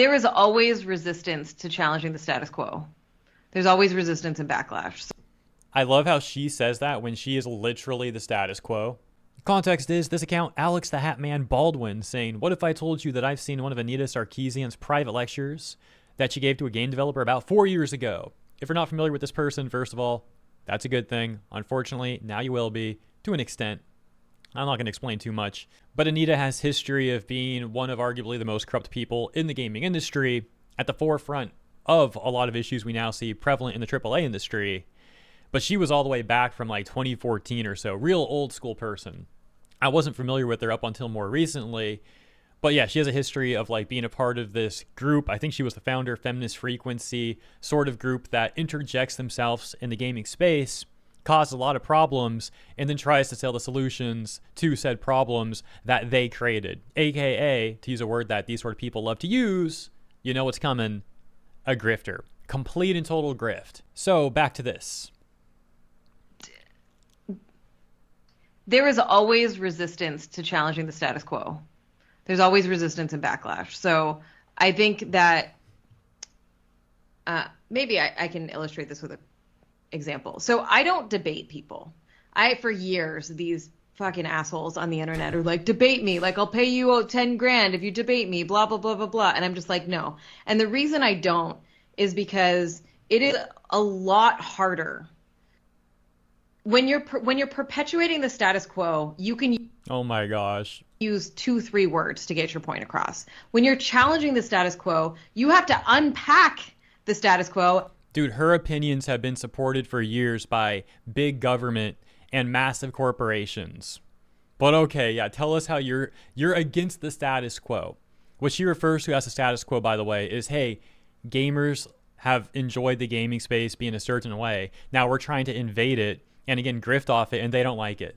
There is always resistance to challenging the status quo. There's always resistance and backlash. I love how she says that when she is literally the status quo. Context is this account, Alex the Hat Man Baldwin, saying, "What if I told you that I've seen one of Anita Sarkeesian's private lectures that she gave to a game developer about 4 years ago? If you're not familiar with this person, first of all, that's a good thing. Unfortunately, now you will be, to an extent. I'm not going to explain too much. But Anita has history of being one of arguably the most corrupt people in the gaming industry, at the forefront of a lot of issues we now see prevalent in the AAA industry. But she was all the way back from like 2014 or so, real old school person. I wasn't familiar with her up until more recently. But yeah, she has a history of like being a part of this group. I think she was the founder of Feminist Frequency, sort of group that interjects themselves in the gaming space, causes a lot of problems, and then tries to sell the solutions to said problems that they created. AKA, to use a word that these sort of people love to use, you know what's coming, a grifter. Complete and total grift. So back to this. There is always resistance to challenging the status quo. There's always resistance and backlash. So I think that maybe I can illustrate this with an example. So I don't debate people. For years, these fucking assholes on the internet are like, debate me. Like, I'll pay you 10 grand if you debate me, blah, blah, blah, blah, blah. And I'm just like, no. And the reason I don't is because it is a lot harder. When you're perpetuating the status quo, you can Oh my gosh. use 2-3 words to get your point across. When you're challenging the status quo, you have to unpack the status quo. Dude, her opinions have been supported for years by big government and massive corporations. But okay, yeah, tell us how you're against the status quo. What she refers to as the status quo, by the way, is, hey, gamers have enjoyed the gaming space being a certain way. Now we're trying to invade it and again grift off it, and they don't like it.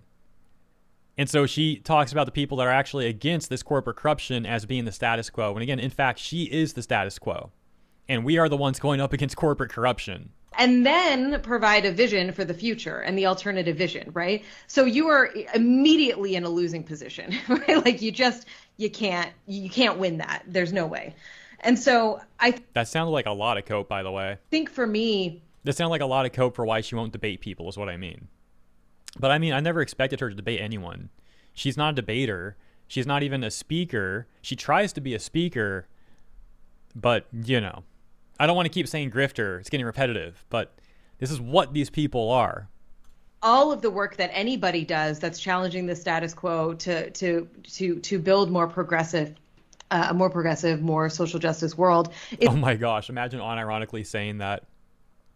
And so she talks about the people that are actually against this corporate corruption as being the status quo. And again, in fact, she is the status quo. And we are the ones going up against corporate corruption. And then provide a vision for the future and the alternative vision, right? So you are immediately in a losing position, right? Like you can't win that. There's no way. And so That sounded like a lot of cope, by the way. think for me, That sounded like a lot of cope for why she won't debate people is what I mean. But I mean, I never expected her to debate anyone. She's not a debater. She's not even a speaker. She tries to be a speaker, but, you know, I don't want to keep saying grifter. It's getting repetitive, but this is what these people are. all of the work that anybody does that's challenging the status quo to build more progressive, more social justice world Oh my gosh, imagine unironically saying that.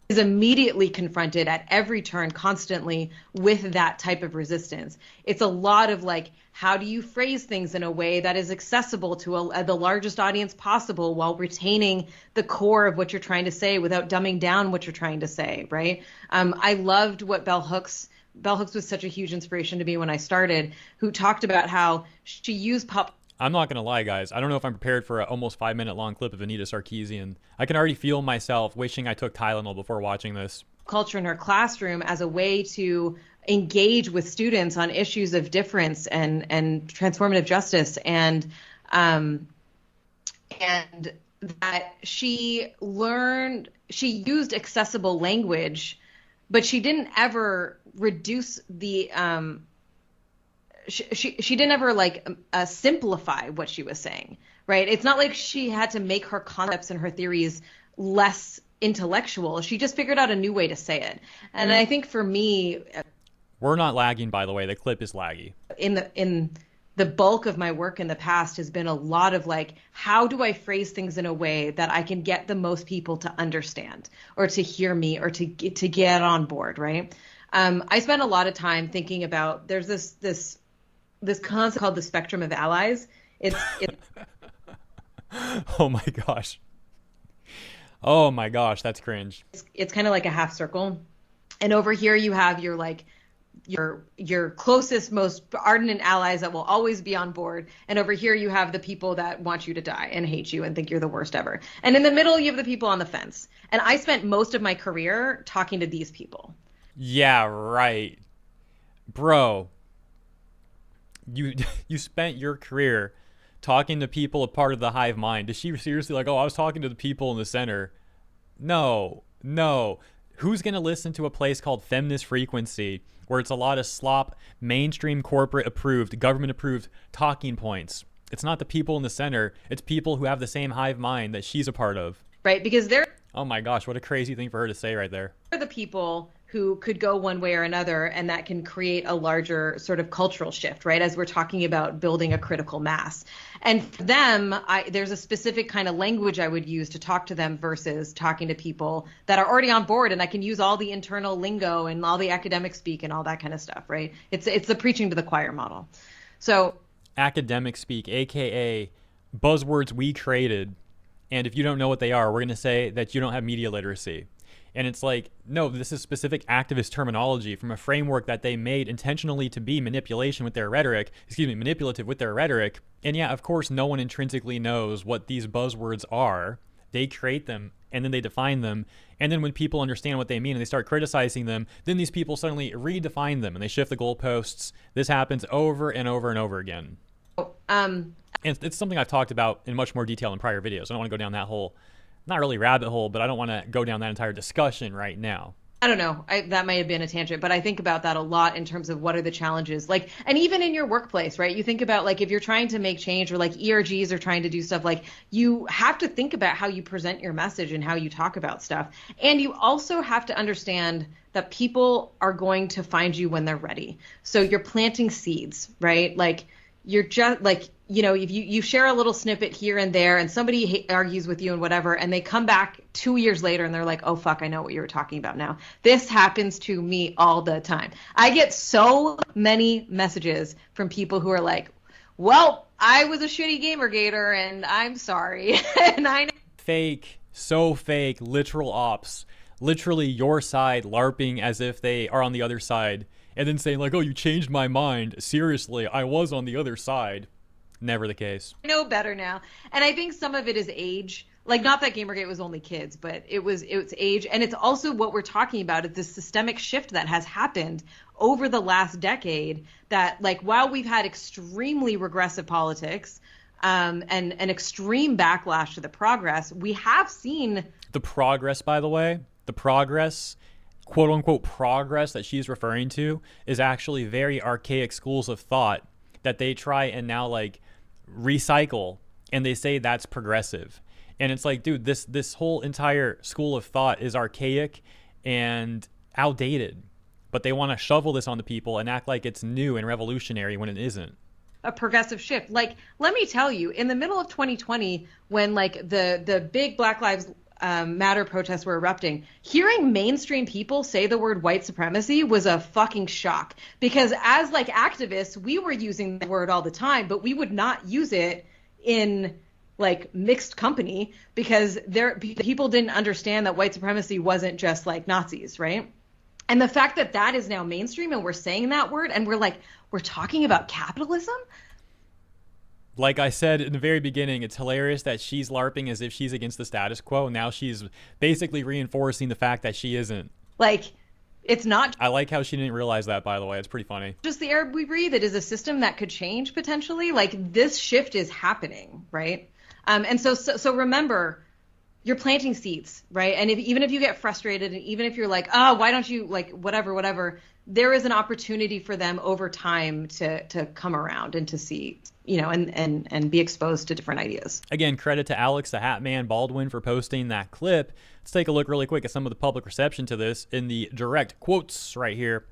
is immediately confronted at every turn constantly with that type of resistance. It's a lot of like, how do you phrase things in a way that is accessible to the largest audience possible while retaining the core of what you're trying to say without dumbing down what you're trying to say, right? I loved what Bell Hooks was such a huge inspiration to me when I started, who talked about how she used pop I'm not going to lie, guys. I don't know if I'm prepared for an almost 5-minute long clip of Anita Sarkeesian. I can already feel myself wishing I took Tylenol before watching this. culture in her classroom as a way to engage with students on issues of difference and transformative justice, and that she used accessible language, but she didn't ever reduce the she didn't ever simplify what she was saying, right? It's not like she had to make her concepts and her theories less intellectual. She just figured out a new way to say it. And I think for me, We're not lagging, by the way. The clip is laggy. in the bulk of my work in the past has been a lot of like, how do I phrase things in a way that I can get the most people to understand or to hear me or to get on board, right? I spent a lot of time thinking about, there's this concept called the spectrum of allies. It's Oh my gosh. Oh my gosh, that's cringe. it's kind of like a half circle. And over here you have your closest, most ardent allies that will always be on board. And over here you have the people that want you to die and hate you and think you're the worst ever. And in the middle you have the people on the fence. And I spent most of my career talking to these people. Yeah, right. Bro, you spent your career talking to people a part of the hive mind. Is she seriously like, oh, I was talking to the people in the center? No, no. Who's going to listen to a place called Feminist Frequency where it's a lot of slop, mainstream corporate approved, government approved talking points? It's not the people in the center. It's people who have the same hive mind that she's a part of. Right, because they're Oh my gosh, what a crazy thing for her to say right there. the people who could go one way or another, and that can create a larger sort of cultural shift, right? As we're talking about building a critical mass. And for them, there's a specific kind of language I would use to talk to them versus talking to people that are already on board, and I can use all the internal lingo and all the academic speak and all that kind of stuff, right? It's the preaching to the choir model. So academic speak, aka buzzwords we created, and if you don't know what they are, we're going to say that you don't have media literacy. And it's like, no, this is specific activist terminology from a framework that they made intentionally to be manipulative with their rhetoric. And yeah, of course, no one intrinsically knows what these buzzwords are. They create them and then they define them. And then when people understand what they mean and they start criticizing them, then these people suddenly redefine them and they shift the goalposts. This happens over and over and over again. And it's something I've talked about in much more detail in prior videos. I don't want to go down that whole, not really rabbit hole, but I don't want to go down that entire discussion right now. I don't know. That may have been a tangent, but I think about that a lot in terms of what are the challenges. Like, and even in your workplace, right? You think about like if you're trying to make change or like ERGs are trying to do stuff, like you have to think about how you present your message and how you talk about stuff. And you also have to understand that people are going to find you when they're ready. So you're planting seeds, right? Like you're just like, you know, if you share a little snippet here and there and somebody argues with you and whatever, and they come back 2 years later and they're like, oh, fuck, I know what you were talking about now. This happens to me all the time. I get so many messages from people who are like, well, I was a shitty Gamergator and I'm sorry. And I fake, so fake, literal ops, literally your side LARPing as if they are on the other side and then saying like, oh, you changed my mind. Seriously, I was on the other side. Never the case. I know better now. And I think some of it is age. Like, not that Gamergate was only kids, but it's age. And it's also what we're talking about is this systemic shift that has happened over the last decade that, like, while we've had extremely regressive politics and an extreme backlash to the progress, we have seen... The progress, by the way, the progress, quote-unquote progress that she's referring to is actually very archaic schools of thought that they try and now, like, recycle, and they say that's progressive. And it's like, dude, this whole entire school of thought is archaic and outdated, but they want to shovel this on the people and act like it's new and revolutionary when it isn't. A progressive shift. Like, let me tell you, in the middle of 2020, when like the big Black Lives Matter protests were erupting, hearing mainstream people say the word white supremacy was a fucking shock, because as like activists, we were using the word all the time, but we would not use it in like mixed company because people didn't understand that white supremacy wasn't just like Nazis, right? And the fact that that is now mainstream and we're saying that word and we're talking about capitalism. Like I said in the very beginning, it's hilarious that she's LARPing as if she's against the status quo. And now she's basically reinforcing the fact that she isn't. Like, it's not... I like how she didn't realize that, by the way. It's pretty funny. Just the air we breathe. It is a system that could change potentially. Like, this shift is happening, right? And so remember, you're planting seeds, right? And even if you get frustrated, and even if you're like, oh, why don't you, like, whatever, there is an opportunity for them over time to come around and to see, you know, and be exposed to different ideas. Again, credit to Alex the Hat Man Baldwin for posting that clip. Let's take a look really quick at some of the public reception to this in the direct quotes right here.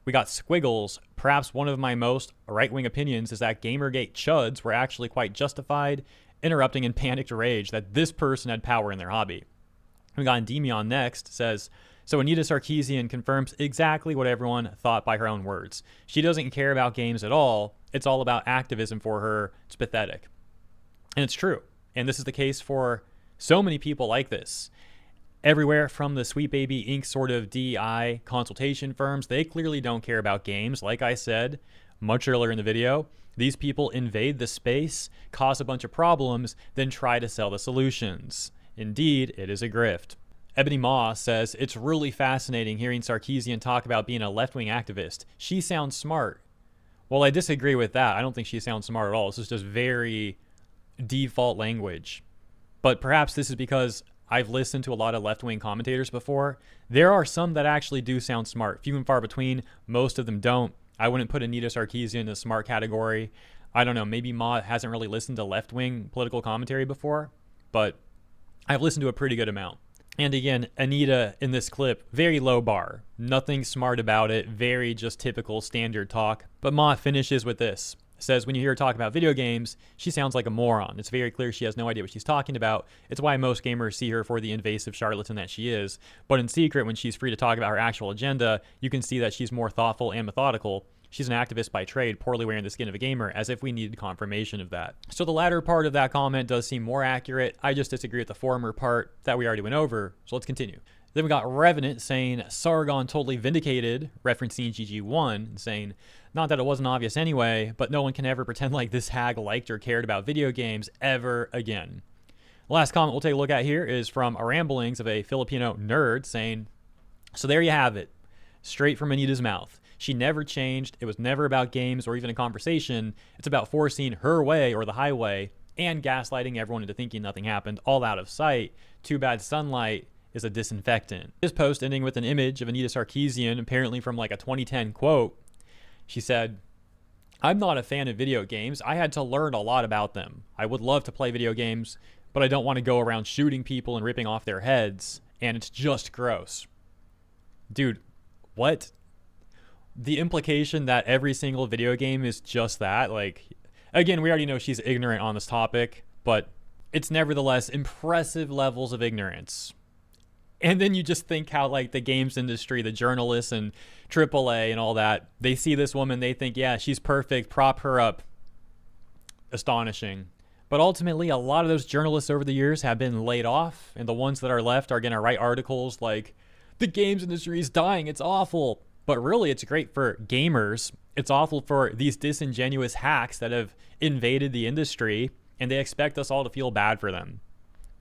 We got Squiggles. Perhaps one of my most right-wing opinions is that Gamergate chuds were actually quite justified, interrupting in panicked rage that this person had power in their hobby. We got Endymion next, says, so Anita Sarkeesian confirms exactly what everyone thought by her own words. She doesn't care about games at all. It's all about activism for her. It's pathetic. And it's true. And this is the case for so many people like this. Everywhere from the Sweet Baby Inc. sort of DI consultation firms, they clearly don't care about games. Like I said much earlier in the video, these people invade the space, cause a bunch of problems, then try to sell the solutions. Indeed, it is a grift. Ebony Maw says, it's really fascinating hearing Sarkeesian talk about being a left-wing activist. She sounds smart. Well, I disagree with that. I don't think she sounds smart at all. This is just very default language. But perhaps this is because I've listened to a lot of left-wing commentators before. There are some that actually do sound smart. Few and far between. Most of them don't. I wouldn't put Anita Sarkeesian in the smart category. I don't know. Maybe Ma hasn't really listened to left-wing political commentary before, but I've listened to a pretty good amount. And again, Anita in this clip, very low bar. Nothing smart about it. Very just typical standard talk. But Ma finishes with this. Says when you hear her talk about video games, she sounds like a moron. It's very clear she has no idea what she's talking about. It's why most gamers see her for the invasive charlatan that she is. But in secret, when she's free to talk about her actual agenda, you can see that she's more thoughtful and methodical. She's an activist by trade, poorly wearing the skin of a gamer, as if we needed confirmation of that. So the latter part of that comment does seem more accurate. I just disagree with the former part that we already went over. So let's continue. Then we got Revenant saying Sargon totally vindicated, referencing GG1, and saying, not that it wasn't obvious anyway, but no one can ever pretend like this hag liked or cared about video games ever again. The last comment we'll take a look at here is from a ramblings of a Filipino nerd saying, so there you have it, straight from Anita's mouth. She never changed. It was never about games or even a conversation. It's about forcing her way or the highway and gaslighting everyone into thinking nothing happened, all out of sight. Too bad sunlight is a disinfectant. This post ending with an image of Anita Sarkeesian, apparently from like a 2010 quote. She said, I'm not a fan of video games. I had to learn a lot about them. I would love to play video games, but I don't want to go around shooting people and ripping off their heads, and it's just gross. Dude, what? The implication that every single video game is just that, like, again, we already know she's ignorant on this topic, but it's nevertheless impressive levels of ignorance. And then you just think how, like, the games industry, the journalists and AAA and all that, they see this woman, they think, yeah, she's perfect, prop her up. Astonishing. But ultimately, a lot of those journalists over the years have been laid off, and the ones that are left are going to write articles like, the games industry is dying, it's awful. But really, it's great for gamers. It's awful for these disingenuous hacks that have invaded the industry, and they expect us all to feel bad for them.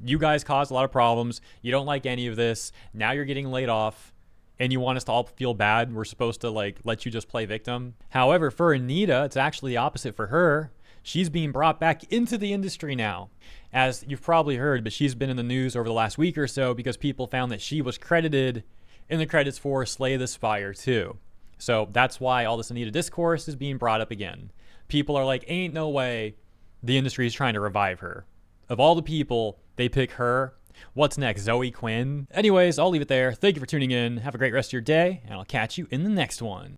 You guys caused a lot of problems. You don't like any of this. Now you're getting laid off, and you want us to all feel bad. We're supposed to, like, let you just play victim. However, for Anita, it's actually the opposite for her. She's being brought back into the industry now. As you've probably heard, but she's been in the news over the last week or so because people found that she was credited in the credits for Slay the Spire 2. So that's why all this Anita discourse is being brought up again. People are like, ain't no way the industry is trying to revive her. Of all the people, they pick her. What's next, Zoe Quinn? Anyways, I'll leave it there. Thank you for tuning in. Have a great rest of your day, and I'll catch you in the next one.